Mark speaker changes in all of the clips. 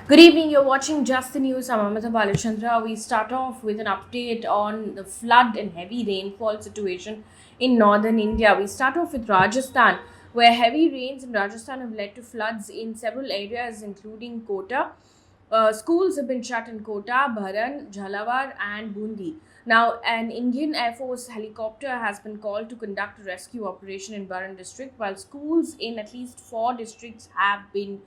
Speaker 1: Good evening, you're watching Just the News. I'm Amita Balachandra. We start off with an update on the flood and heavy rainfall situation in northern India. We start off with Rajasthan, where heavy rains in Rajasthan have led to floods in several areas, including Kota. Schools have been shut in Kota, Bharan, Jhalawar, and Bundi. Now, an Indian Air Force helicopter has been called to conduct a rescue operation in Bharan district, while schools in at least four districts have been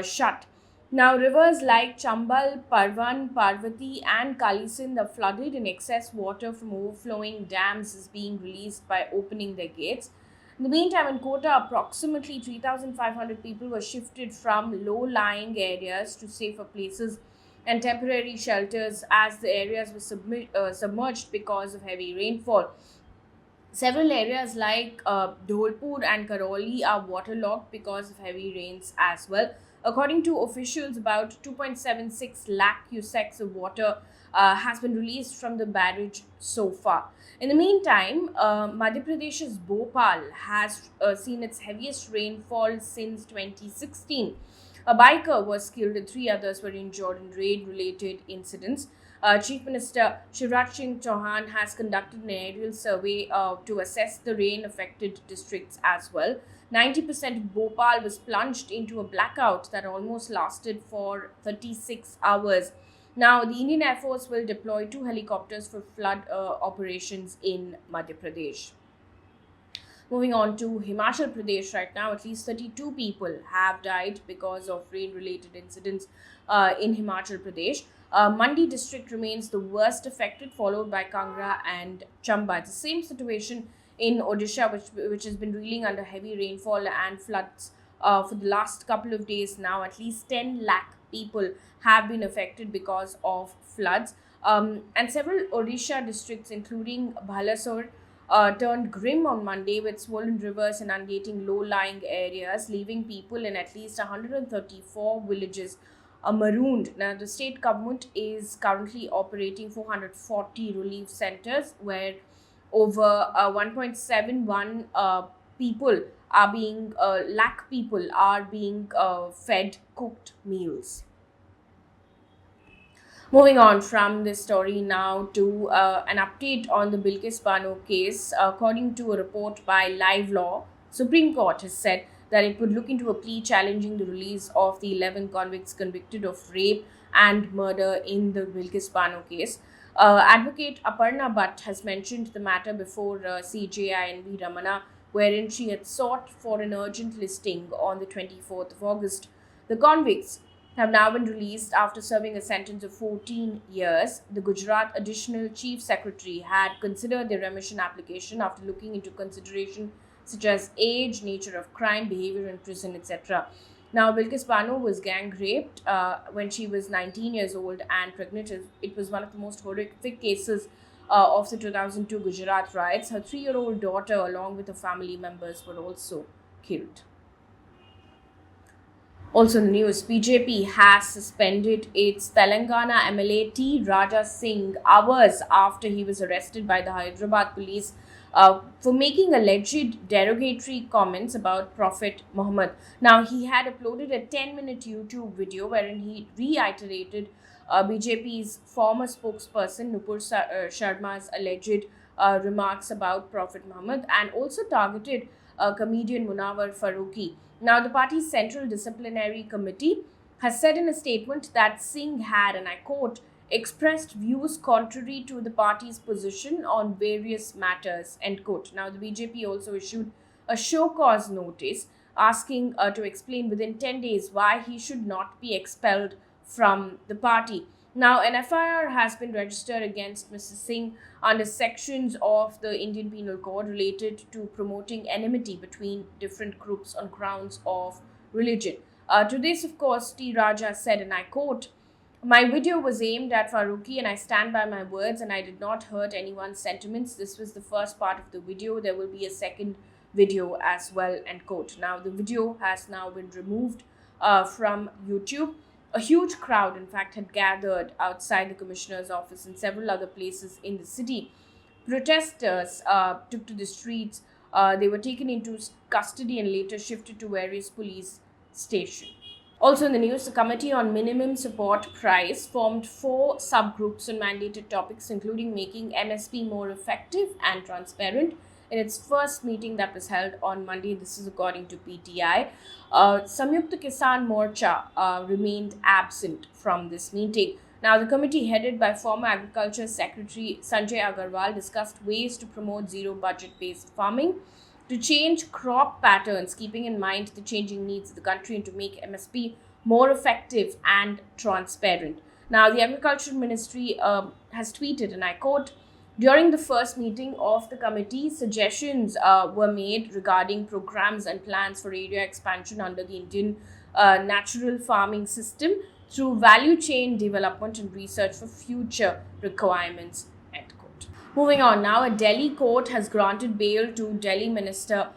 Speaker 1: shut. Now, rivers like Chambal, Parvan, Parvati, and Kalisin are flooded, and excess water from overflowing dams is being released by opening their gates. In the meantime, in Kota, approximately 3,500 people were shifted from low lying areas to safer places and temporary shelters as the areas were submerged because of heavy rainfall. Several areas like Dholpur and Karoli are waterlogged because of heavy rains as well. According to officials, about 2.76 lakh cusecs of water has been released from the barrage so far. In the meantime, Madhya Pradesh's Bhopal has seen its heaviest rainfall since 2016. A biker was killed and three others were injured in raid related incidents. Chief Minister Shivraj Singh Chauhan has conducted an aerial survey to assess the rain affected districts as well. 90% of Bhopal was plunged into a blackout that almost lasted for 36 hours. Now, the Indian Air Force will deploy two helicopters for flood operations in Madhya Pradesh. Moving on to Himachal Pradesh right now, at least 32 people have died because of rain related incidents in Himachal Pradesh. Mandi district remains the worst affected, followed by Kangra and Chamba. It's the same situation in Odisha, which has been reeling under heavy rainfall and floods for the last couple of days now. At least 10 lakh people have been affected because of floods. And several Odisha districts, including Balasore, turned grim on Monday with swollen rivers inundating low lying areas, leaving people in at least 134 villages marooned. Now, the state government is currently operating 440 relief centers where over 1.71 people are being, lakh people are being fed cooked meals. Moving on from this story now to an update on the Bilkis Bano case. According to a report by Live Law, Supreme Court has said that it would look into a plea challenging the release of the 11 convicts convicted of rape and murder in the Bilkis Bano case. Advocate Aparna Bhatt has mentioned the matter before CJI and V. Ramana, wherein she had sought for an urgent listing on the 24th of August. The convicts have now been released after serving a sentence of 14 years. The Gujarat Additional Chief Secretary had considered their remission application after looking into consideration such as age, nature of crime, behavior in prison, etc. Now, Bilkis Bano was gang raped when she was 19 years old and pregnant. It was one of the most horrific cases of the 2002 Gujarat riots. Her 3-year-old daughter, along with her family members, were also killed. Also in the news, BJP has suspended its Telangana MLA Raja Singh hours after he was arrested by the Hyderabad police for making alleged derogatory comments about Prophet Muhammad. Now, he had uploaded a 10-minute YouTube video wherein he reiterated BJP's former spokesperson Nupur Sharma's alleged remarks about Prophet Muhammad and also targeted comedian Munawar Farooqi. Now, the party's Central Disciplinary Committee has said in a statement that Singh had, and I quote, expressed views contrary to the party's position on various matters, end quote. Now, the BJP also issued a show cause notice asking to explain within 10 days why he should not be expelled from the party. Now, an FIR has been registered against Mr. Singh under sections of the Indian Penal Code related to promoting enmity between different groups on grounds of religion. To this, of course, T. Raja said, and I quote, "My video was aimed at Farooqi and I stand by my words and I did not hurt anyone's sentiments. This was the first part of the video. There will be a second video as well," end quote. Now, the video has now been removed from YouTube. A huge crowd, in fact, had gathered outside the commissioner's office and several other places in the city. Protesters took to the streets. They were taken into custody and later shifted to various police stations. Also in the news, the Committee on Minimum Support Price formed 4 subgroups on mandated topics, including making MSP more effective and transparent. In its first meeting that was held on Monday, this is according to PTI, Samyukta Kisan Morcha remained absent from this meeting. Now, the committee headed by former Agriculture Secretary Sanjay Agarwal discussed ways to promote zero budget based farming, to change crop patterns, keeping in mind the changing needs of the country, and to make MSP more effective and transparent. Now, the Agriculture Ministry has tweeted, and I quote, during the first meeting of the committee, suggestions were made regarding programs and plans for area expansion under the Indian natural farming system through value chain development and research for future requirements. End quote. Moving on now, a Delhi court has granted bail to Delhi Minister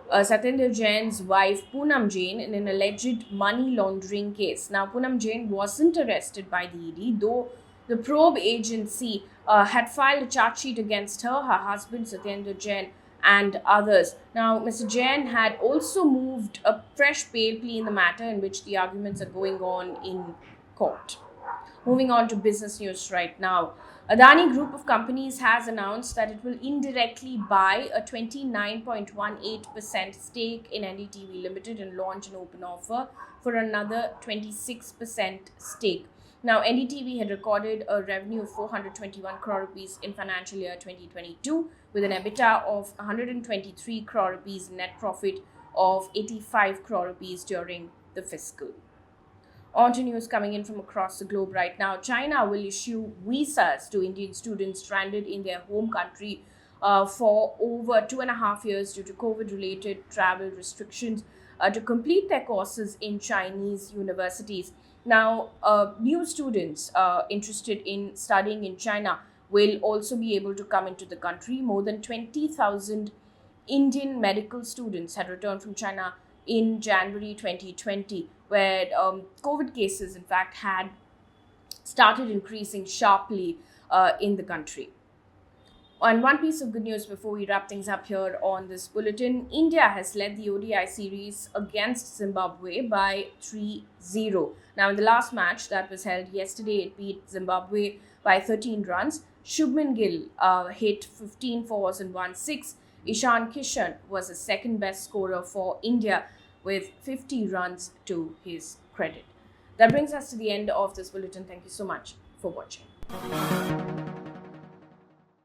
Speaker 1: Satyendar Jain's wife Poonam Jain in an alleged money laundering case. Now, Poonam Jain wasn't arrested by the ED, though the probe agency had filed a charge sheet against her husband Satyendar Jain, and others. Now, Mr. Jain had also moved a fresh bail plea in the matter, in which the arguments are going on in court. Moving on to business news right now. Adani Group of companies has announced that it will indirectly buy a 29.18% stake in NDTV Limited and launch an open offer for another 26% stake. Now, NDTV had recorded a revenue of 421 crore rupees in financial year 2022 with an EBITDA of 123 crore rupees, net profit of 85 crore rupees during the fiscal. On to news coming in from across the globe right now. China will issue visas to Indian students stranded in their home country for over 2.5 years due to COVID-related travel restrictions to complete their courses in Chinese universities. Now, new students interested in studying in China will also be able to come into the country. More than 20,000 Indian medical students had returned from China in January 2020, where COVID cases, in fact, had started increasing sharply in the country. And one piece of good news before we wrap things up here on this bulletin, India has led the ODI series against Zimbabwe by 3-0. Now, in the last match that was held yesterday, it beat Zimbabwe by 13 runs. Shubman Gill hit 15 fours and 1 6. Ishan Kishan was the second best scorer for India with 50 runs to his credit. That brings us to the end of this bulletin. Thank you so much for watching.